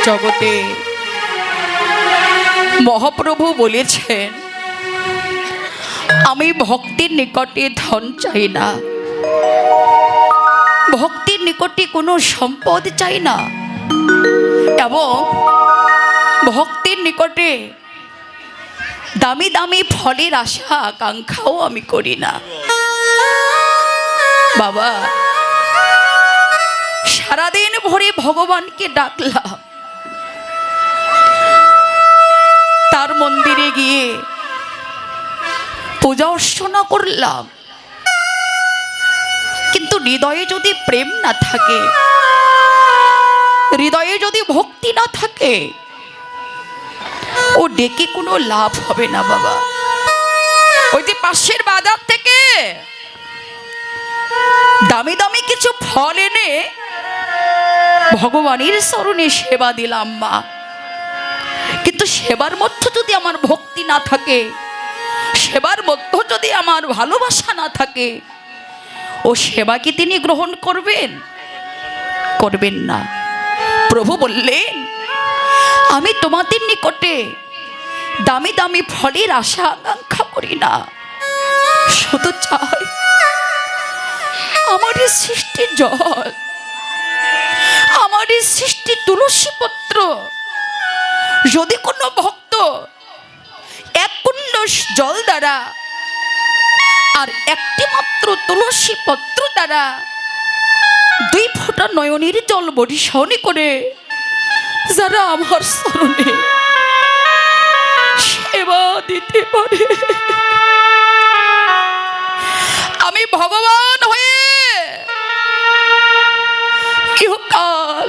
জগতে মহাপ্রভু বলেছেন, আমি ভক্তির নিকটে ধন চাই না, ভক্তির নিকটে কোনো সম্পদ চাই না, এবং ভক্তির নিকটে দামি দামি ফলের আশা আকাঙ্ক্ষাও আমি করি না। বাবা, সারাদিন ভরে ভগবানকে ডাকলাম, তার মন্দিরে গিয়ে পূজা অর্চনা করলাম, কিন্তু হৃদয়ে যদি প্রেম না থাকে, হৃদয়ে যদি ভক্তি না থাকে, ও ডেকে কোনো লাভ হবে না বাবা। ওই যে পাশের বাজার থেকে দামি দামি কিছু ফল এনে ভগবানের চরণে সেবা দিলাম মা, কিন্তু সেবার মধ্যে যদি আমার ভক্তি না থাকে, সেবার মধ্যে যদি আমার ভালোবাসা না থাকে, ও সেবা কি তিনি গ্রহণ করবেন? করবেন না। প্রভু বললেন, আমি তোমাদের নিকটে দামি দামি ফলের আশা আকাঙ্ক্ষা করি না, শুধু চাই আমার সৃষ্টির জল, আমার সৃষ্টির তুলসী পত্র, যদি কোনো ভক্ত এক কুণ্ড জল দ্বারা আর একটি মাত্র তুলসী পত্র দ্বারা 2 ফোঁটা নয়নের জল বরিশন করে যারা আমার চরণে সেবা দিতে পারে, আমি ভগবান হয়ে ইহকাল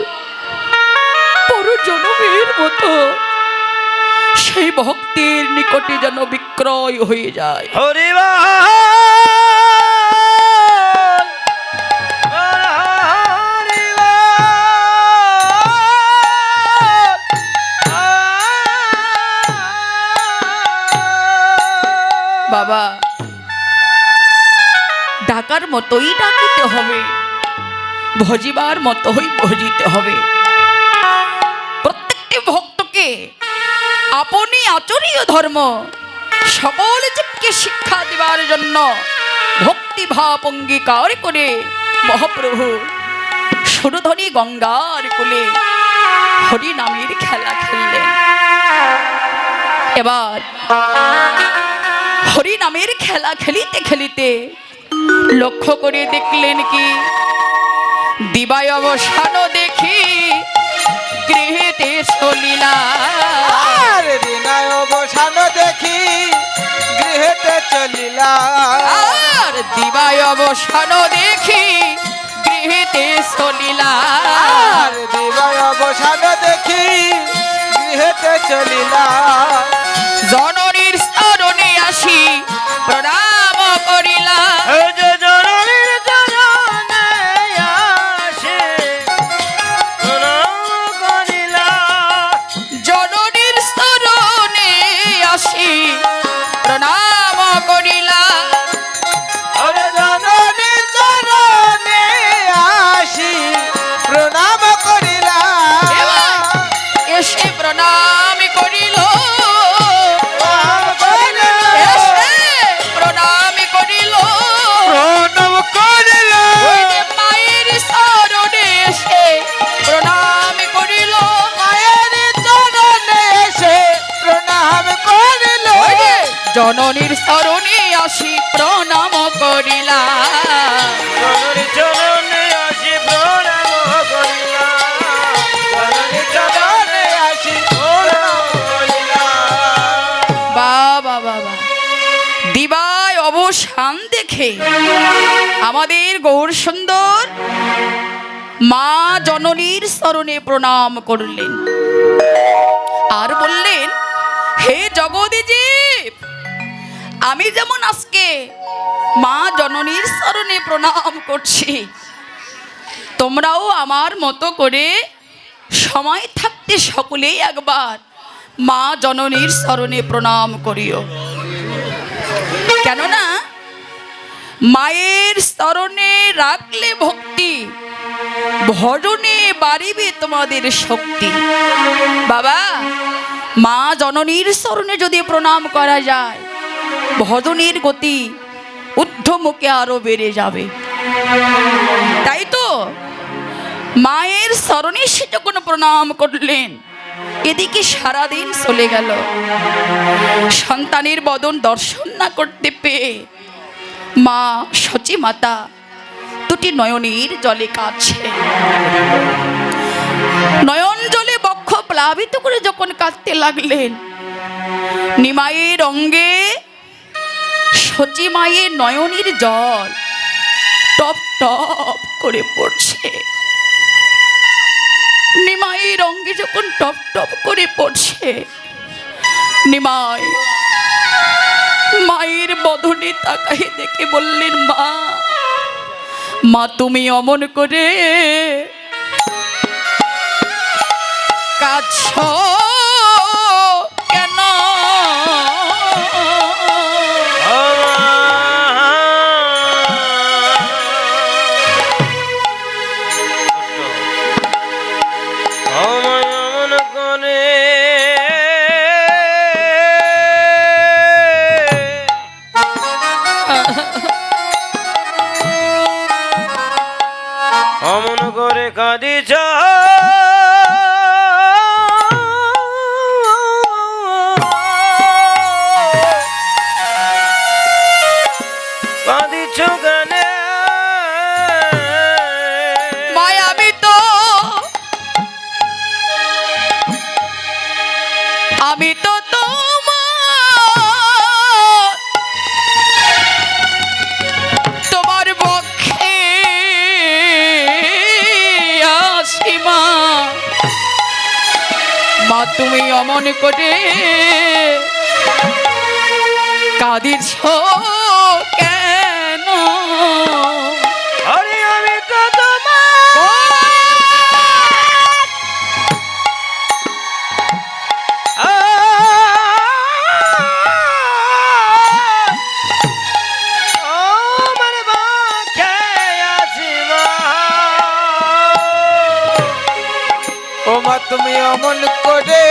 পরজনমের মতো সেই ভক্তির নিকটে যেন বিক্রয় হয়ে যায়। হরি বাবা, ডাকার মতোই ডাকিতে হবে, ভজিবার মতোই ভজিতে হবে। প্রত্যেকটি ভক্তকে আপনি আচরণীয় ধর্ম সকল জীবকে শিক্ষা দেওয়ার জন্য ভক্তিভাব অঙ্গীকার করে মহাপ্রভু সুরধনী গঙ্গার কোলে হরি নামের খেলা খেললেন। এবার হরি নামের খেলা খেলিতে খেলিতে লক্ষ্য করে দেখলেন কি, দিবায় অবসান দেখি গৃহেতে চলিলা, দিনায় অবসান দেখি গৃহেতে চলিলা, আর দিবায় অবসান দেখি গৃহেতে চলিলা, দিবায় অবসান দেখি গৃহেতে চলিলা, জননীর চরণে আসি প্রণাম করিলা, জননীর চরণে আসি প্রণাম করিলা, জননীর চরণে আসি প্রণাম করিলা, জননীর চরণে আসি প্রণাম করিলা, এসে প্রণাম করিল, এসে প্রণাম করিল, প্রণাম করিল, ওই যে মায়ের চরণে এসে প্রণাম করিল, মায়ের চরণে এসে প্রণাম করিল, ওই যে জননীর চরণে আসি প্রণাম করিলা, জননীর চরণে আসি প্রণাম করিলা, জননীর চরণে আসি প্রণাম করিলা। বাবা বাবা, দিবায় অবসান দেখে আমাদের গৌর সুন্দর মা জননীর চরণে প্রণাম করলেন আর বললেন, হে জগদীজীব, আমি যেমন আজকে মা জননীর চরণে প্রণাম করছি। তোমরাও আমার মতো করে সময় থাকতে সকলেই একবার মা জননীর চরণে প্রণাম করিও। কেননা মায়ের চরণে রাখলে ভক্তি, ভজনে বাড়িবে তোমাদের শক্তি। বাবা, মা জননীর চরণে যদি প্রণাম করা যায়, ভজনের গতি ঊর্ধ্বমুখে আরো বেড়ে যাবে। তাই তো মায়ের চরণে সে যখন প্রণাম করলেন, এদিকে সারাদিন চলে গেল, সন্তানের বদন দর্শন না করতে পেয়ে মা সচী মাতা দুটি নয়নের জলে কাঁদছে। নয়ন জলে বক্ষ প্লাবিত করে যখন কাঁদতে লাগলেন, নিমাইয়ের অঙ্গে সচী মায়ের নয়নের জল টপ টপ করে পড়ছে। নিমাইয়ের অঙ্গে যখন টপ টপ করে পড়ছে, নিমাই মায়ের বদনে তাকাই দেখে বললেন, মা, মা তুমি অমন করে কাঁদছো কেন? অমন করে কাঁদিছ কাঁদিছ গানে মায় আমি তো তোমার পক্ষে আসি মা। মা তুমি অমন করে কাঁদিছ কেন? আরে আমি তো তোমার তুমি অমন করে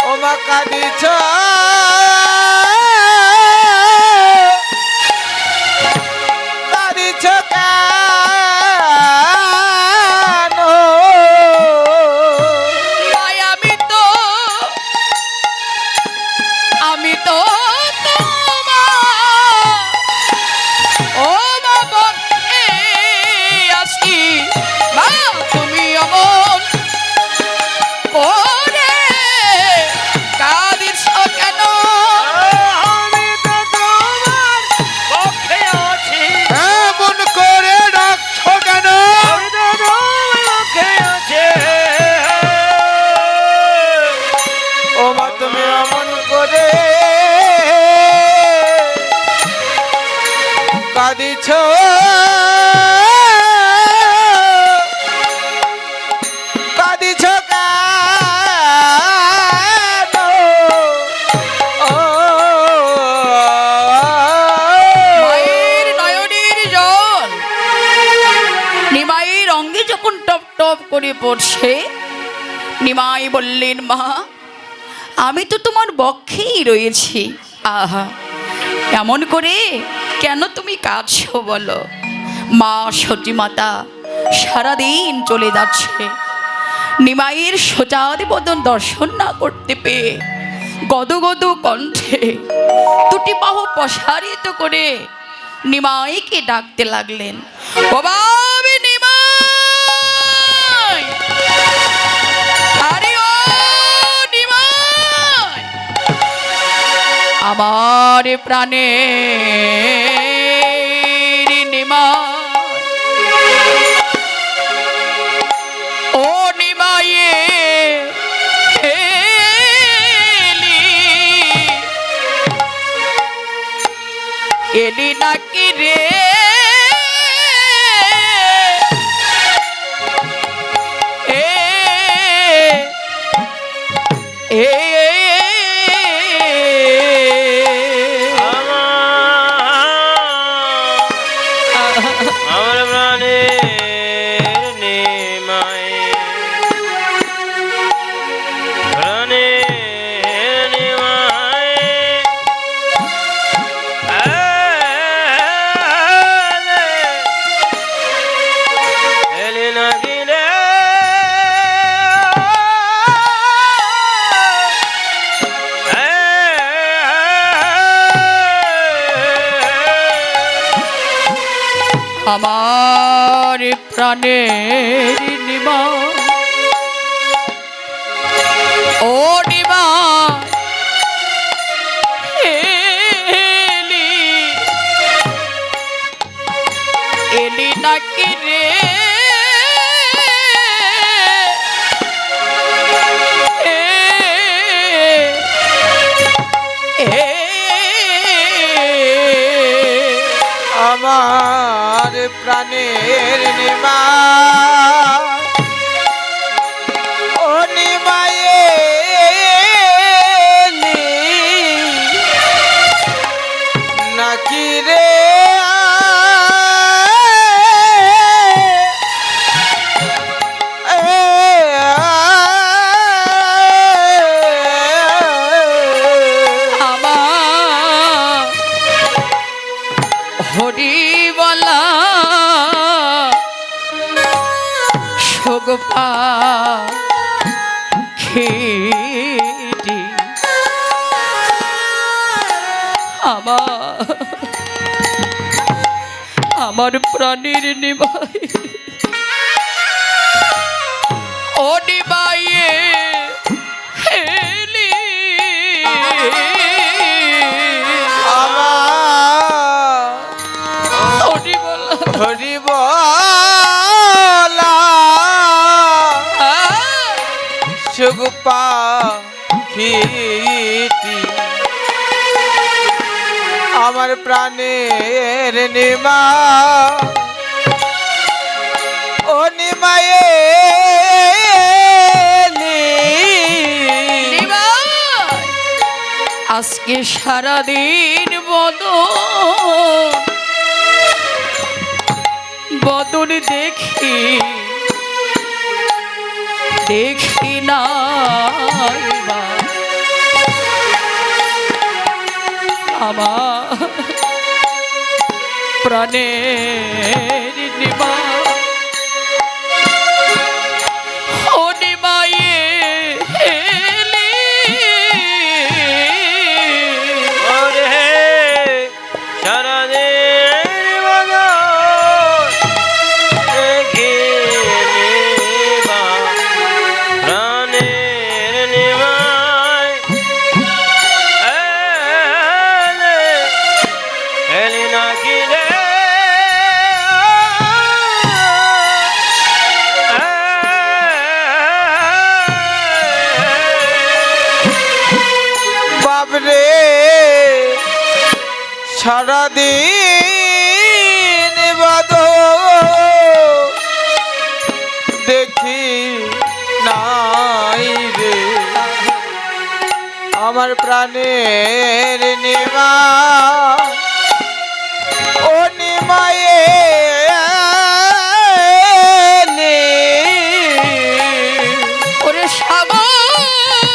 ওমা কাঁদিছ কাঁদিছ কেন? আমি তো তুমি অমন করে কাঁদিছ কেন? আমি তো তোমার পক্ষে আছি, এমন করে রাখছো কেন? আমি তো তোমার পক্ষে আছি, ও মা তুমি এমন করে কাঁদিছ কাঁদিছ কেন? মায়ের নয়নের জল নিমাইয়ের অঙ্গে যখন টপ টপ করে পড়ছে, নিমাই বললেন, মা আমি তো তোমার বক্ষেই রয়েছি, আহা এমন করে কেন তুমি কাঁদছো বলো? মা সচী মাতা সারাদিন চলে যাচ্ছে, নিমাইয়ের সোজাদ বদন দর্শন না করতে পেয়ে গদগদ কণ্ঠে দুটি বাহু প্রসারিত করে নিমাইকে ডাকতে লাগলেন, ও বাবা নিমাই, আরে ও নিমাই, আমার প্রাণের নিমাই, ও নিমাইয়ে হেলি এলি নাকি রে এ এ আমার প্রাণের নিমায় প্রাণের নিমায় এলি নাকি রে আমার প্রাণের নিবাস ও নিবাস এলি এলি নাকি রে এ এ আমার প্রাণের নিমা ও নিমায়ে নাকি রে আমার হরিবলা সগপা খেটি আমার প্রাণীর নিবাই ও নিবাইয়ে হেলি হরিবলা হরিবলা সুগপা খিটি আমার প্রাণের নিমা ও নিমায়ে আজকে সারাদিন বদন দেখি দেখি না আমার প্রাণের নিবা ও নিবাইয়ে হেলি সারাদিন বাদ দেখি নাই রে আমার প্রাণের নিমা ও নিমায়ে ওরে সাগর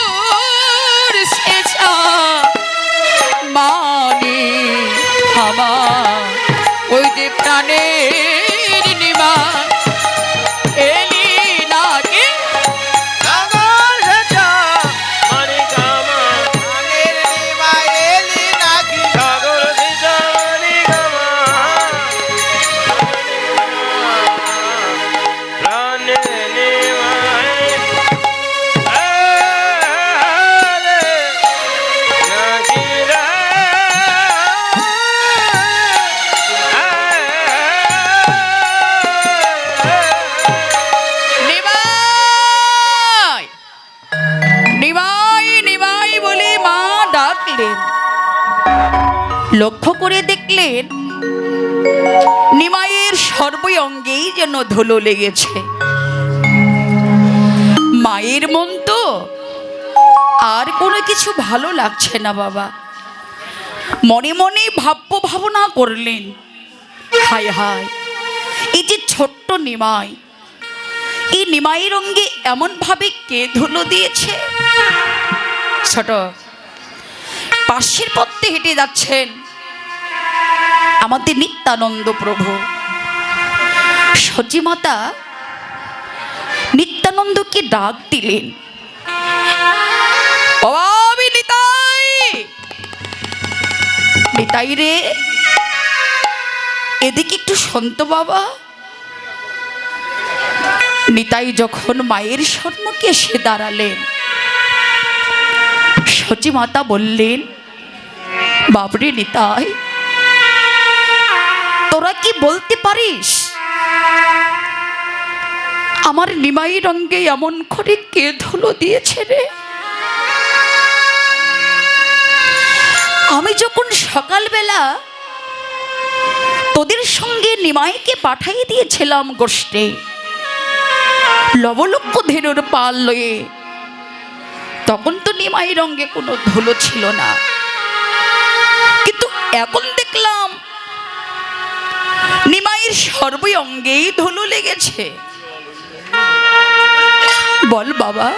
সেছা মানি আমার ওই যে প্রাণের নিমা এলি নাকি লক্ষ্য করে দেখ দেখলেন নিমাইয়ের সর্বই অঙ্গেই যেন ধুলো লেগেছে। মায়ের মন তো আর কোনো কিছু ভালো লাগছে না বাবা। মনে মনে ভাবনা করলেন, হায় হায়, এই যে ছোট্ট নিমাই, এই নিমাইয়ের অঙ্গে এমন ভাবে কে ধুলো দিয়েছে। ছোট পাশের পথে হেঁটে যাচ্ছেন আমাদের নিত্যানন্দ প্রভু। সচিমাতা নিত্যানন্দকে ডাক দিলেন, নিতাই, নিতাই রে, এদিকে একটু শুনতো বাবা। নিতাই যখন মায়ের সম্মুখে এসে দাঁড়ালেন, সচিমাতা বললেন, বাবরে নিতাই, তোরা কি বলতে পারিস আমার নিমাই রঙ্গে এমন করে কে ধুলো দিয়েছে রে? আমি যখন সকালবেলা তোদের সঙ্গে নিমাইকে পাঠাই দিয়েছিলাম গোষ্ঠে লবলক্ষ ধেনুর পাল লয়ে, তখন তো নিমাই রঙ্গে কোনো ধুলো ছিল না, কিন্তু এখন দেখলাম নিমাইয়ের সর্বই অঙ্গেই ধুলো লেগেছে। বল বাবা,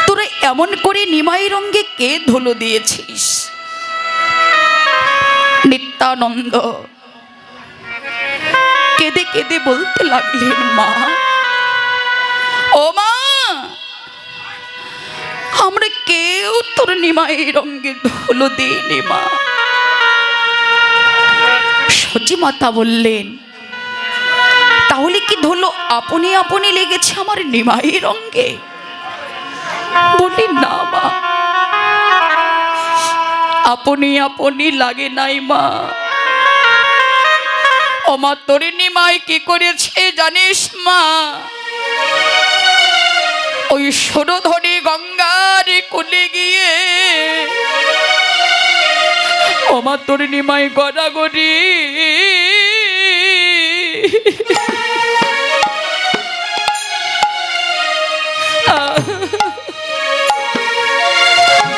তোরা এমন করে নিমাই রঙ্গে কে ধুলো দিয়েছিস? নিত্যানন্দ কেঁদে কেঁদে বলতে লাগলেন, মা, ও মা, আমরা কেউ তোর নিমাই রঙ্গে ধুলো দিইনি মা। সচিমাতা বললেন, তাহলে কি ধুলো আপনি আপনি লেগেছে আমার নিমাই রঙ্গে? বলি না মা, আপনি আপনি লাগে নাই মা। ও মা, তোর নিমাই কি করেছে জানিস মা? ওই সুরধনী গঙ্গার কুলে গিয়ে ও মা তোর নিমাই গড়াগড়ি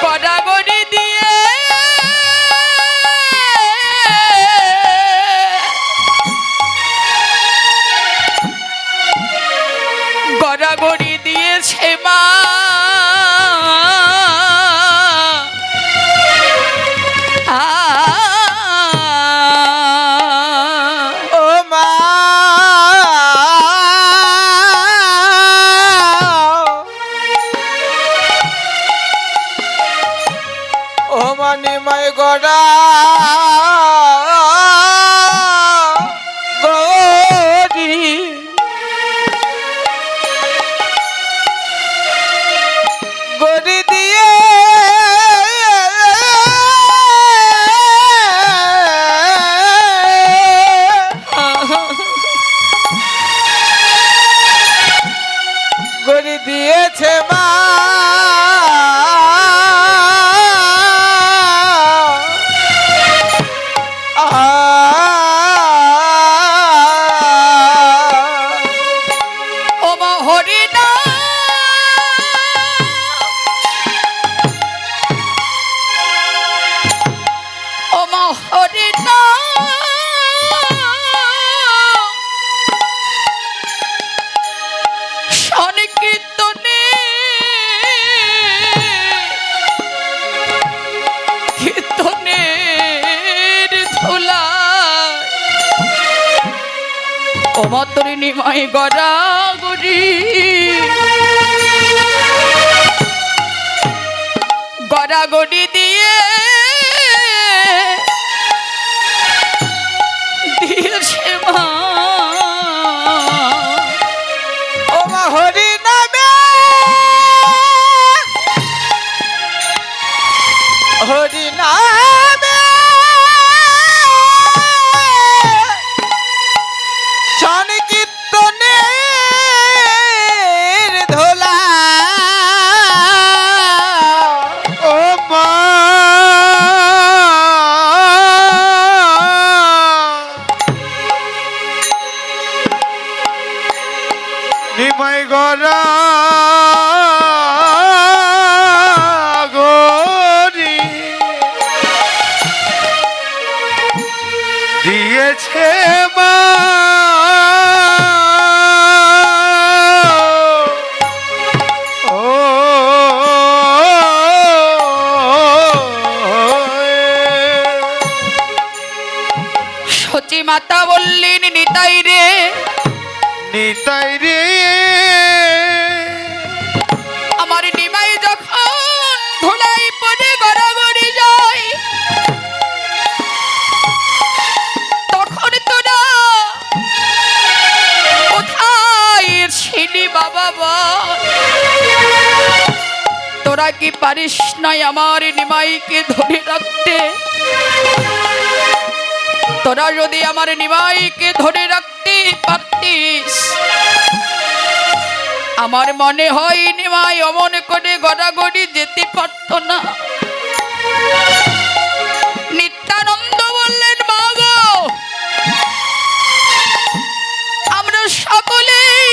গড়াগড়ি দিয়ে গড়াগড়ি দিয়েছে মা। নিমাই গড়া গড়ি গড়ি দিয়ে গড়ি দিয়েছে মা। তোর নিমাই গড়াগড়ি গড়াগড়ি দিয়ে দিয়েছে মা। ও মা, হরি নামে হরি নামে সংকীর্তনের ধোলা ও মা। গেছে মা সচি মাতা বললেন নিতাই রে, নিতাই রে, আমার নিমাই যখন ধুলাই পড়ে গড়াগড়ি যায়, তখন তোরা কোথায় ছিলি বাবা বল? তোরা কি পারিস নাই আমার নিমাইকে ধরে রাখতে? তোরা যদি আমার নিমাইকে ধরে রাখতে পারতিস, আমার মনে হয় নিমাই অমন করে গড়াগড়ি যেতে পারত না। নিত্যানন্দ বললেন, মা গো, আমরা সকলেই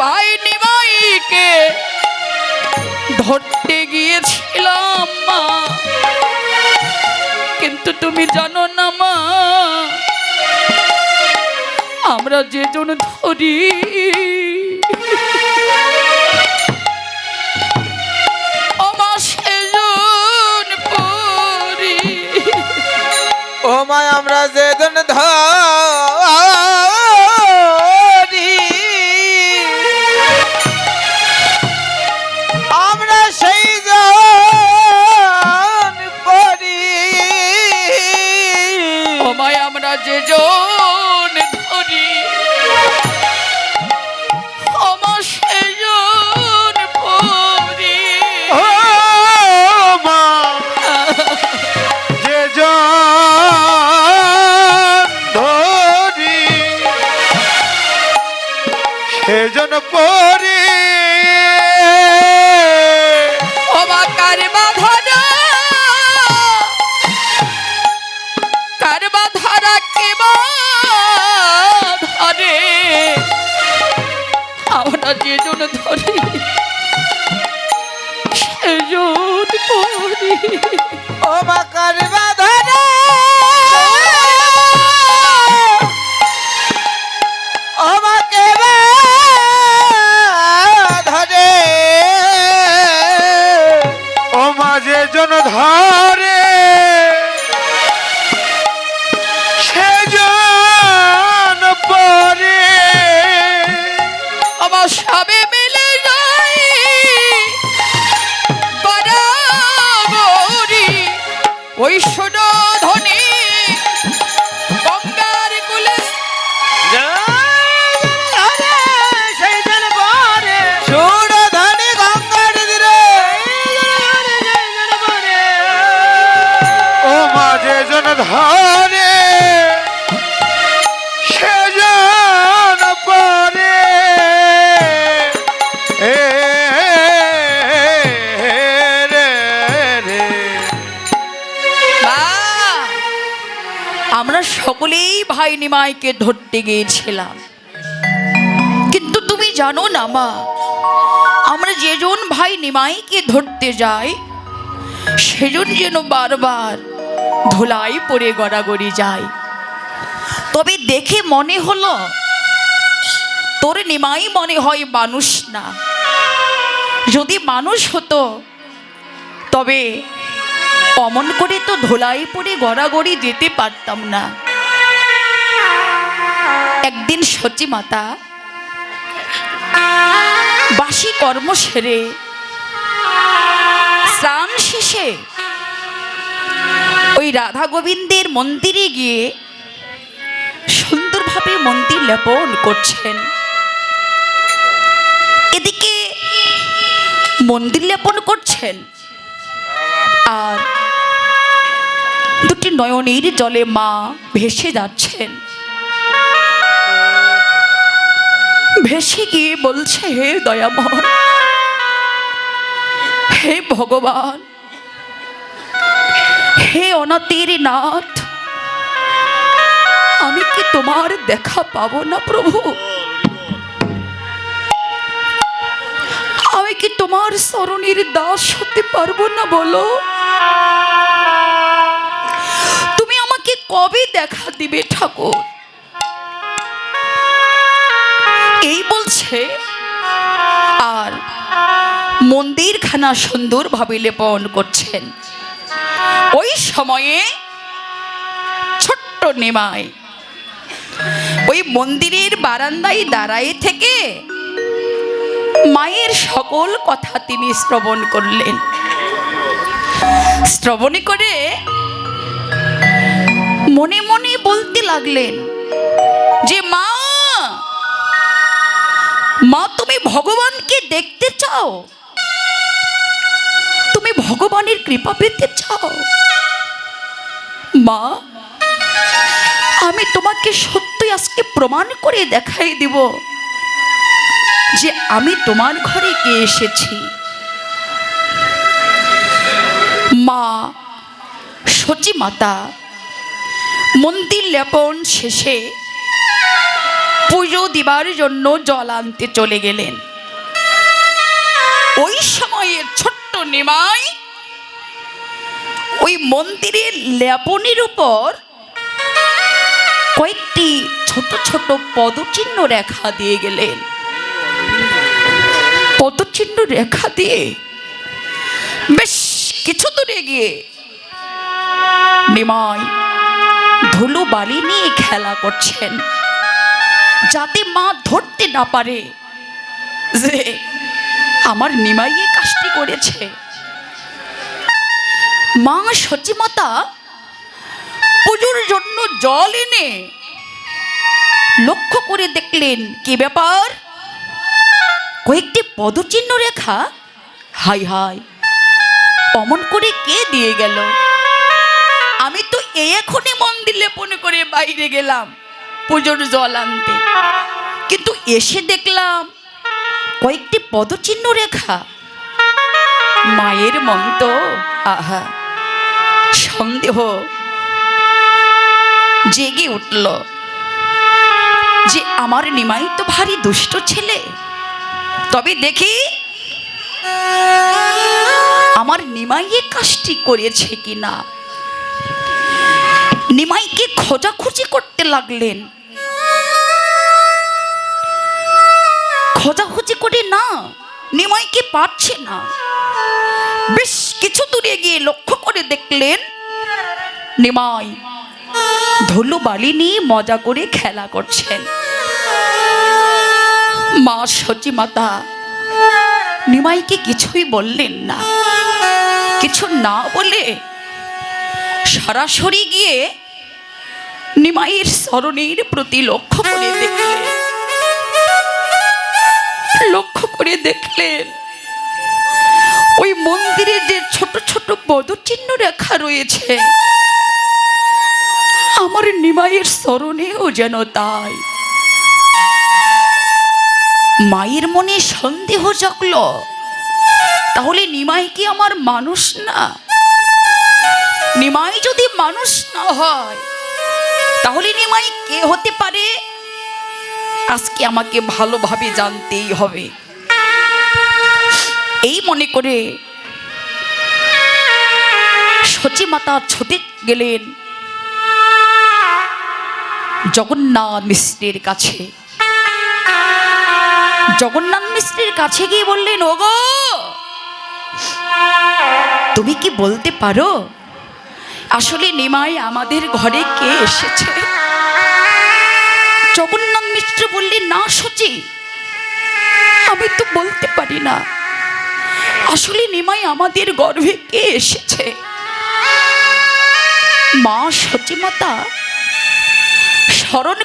ভাই নিমাইকে ধরতে গিয়েছিলাম মা, কিন্তু তুমি জানো না মা, আমরা যেজন ধরি ওমা সেজন পরি। ও মা আমরা যেদিন ধরি আমরা সেই জন পরি। ওমা আমরা যেজন ধরি ওমা সেজন পরি। ও মা যে জন ধরি সেজন পরি। ওমা কারবা ধরা, কারবা ধরা কেবা ধরে, আমরা যেজন ধরি সেজন পরি। ও মা কারবা ধরে ও মা কেবা ধরে। ও মা যে জন ধরে সেজন পরে। আমার সবে মিলে যাই গড়াগড়ি, ওই সোনা ধনী গঙ্গার কুলে সেই জন পরে সুরধনী গঙ্গার তীরে। ও মা যে জন ধরে সেজন পরে। এ রে রে। মা, আমরা সকলেই ভাই নিমাইকে ধরতে গিয়েছিলাম, কিন্তু তুমি জানো না মা, আমরা যেজন ভাই নিমাইকে ধরতে যাই সেজন যেন বারবার ধুলাই পড়ে গড়াগড়ি যায়। তবে দেখে মনে হলো তোর নিমাই মনে হয় মানুষ না, যদি মানুষ হতো তবে অমন করে তো ধুলাই পড়ে গড়াগড়ি যেতে পারতাম না। একদিন সচি মাতা বাসি কর্ম সেরে স্নান শেষে ওই রাধা গোবিন্দের মন্দিরে গিয়ে সুন্দরভাবে মন্দির লেপন করছেন। এদিকে মন্দির লেপন করছেন আর দুটি নয়নের জলে মা ভেসে যাচ্ছেন। ভেসে গিয়ে বলছে, হে দয়াময়, হে ভগবান, হে অনাথের নাথ, আমি কি তোমার দেখা পাবো না প্রভু? আমি কি তোমার চরণের দাস হতে পারবো না বলো? তুমি আমাকে কবে দেখা দিবে ঠাকুর? এই বলছে আর মন্দিরখানা সুন্দরভাবে লেপন করছেন। ওই সময়ে ছোট্ট নিমাই ওই মন্দিরের বারান্দায় দাঁড়ায় থেকে মায়ের সকল কথা তিনি শ্রবণ করলেন। শ্রবণ করে মনে মনে বলতে লাগলেন যে মা, মা তুমি ভগবানকে দেখতে চাও, তুমি ভগবানের কৃপা পেতে চাও? মা, আমি তোমাকে সত্যি আজকে প্রমাণ করে দেখাই দিব যে আমি তোমার ঘরে কে এসেছি। মা সচি মাতা মন্দির লেপন শেষে পুজো দিবার জন্য জল আনতে চলে গেলেন। ওই সময়ে ছোট্ট নিমাই ওই মন্দিরের লেপনের উপর কয়েকটি ছোট ছোট পদচিহ্ন রেখা দিয়ে গেলেন। পদচিহ্ন রেখা দিয়ে বেশ কিছু দূরে গিয়ে নিমাই ধুলো বালি নিয়ে খেলা করছেন, যাতে মা ধরতে না পারে যে আমার নিমাই এই কাজটি করেছে। মা সচিমাতা পুজোর জন্য জল এনে লক্ষ্য করে দেখলেন কি ব্যাপার, কয়েকটি পদচিহ্ন রেখা। হাই হাই, অমন করে কে দিয়ে গেল? আমি তো এখনই মন্দির লেপন করে বাইরে গেলাম পুজোর জল আনতে, কিন্তু এসে দেখলাম কয়েকটি পদচিহ্ন রেখা। মায়ের মন তো আহা সন্দেহ জেগে উঠল যে আমার নিমাই তো ভারী দুষ্ট ছেলে। তবে দেখি আমার নিমাই এ কাজটি করেছে কিনা। নিমাইকে খোঁজাখুঁজি করতে লাগলেন। খোঁজাখুঁজি করে না, নিমাইকে পাচ্ছে না। বেশ কিছু দূরে গিয়ে লক্ষ্য করে দেখলেন নিমাই ধুলো বালি নিয়ে মজা করে খেলা করছেন। মা সচি মাতা নিমাইকে কিছুই বললেন না। কিছু না বলে সরাসরি গিয়ে নিমাইয়ের চরণের প্রতি লক্ষ্য করে দেখলেন ওই মন্দিরে যে ছোট ছোট পদচিহ্ন রেখা রয়েছে, আমার নিমাইয়ের চরণেও যেন তাই। মায়ের মনে সন্দেহ জাগল, তাহলে নিমাই কি আমার মানুষ না? নিমাই যদি মানুষ না হয় তাহলে নিমাই কে হতে পারে? আজকে আমাকে ভালোভাবে জানতেই হবে। এই মনে করে সচি মাতা ছুটে গেলেন জগন্নাথ মিশ্রের কাছে। জগন্নাথ মিশ্রের কাছে গিয়ে বললেন, ওগো তুমি কি বলতে পারো আসলে নিমাই আমাদের ঘরে কে এসেছে? জগন্নাথ মিশ্র বললেন, না সচি, আমি তো বলতে পারি না আসলে নিমাই আমাদের গর্ভে কে এসেছে। মা সচি মাতা স্মরণ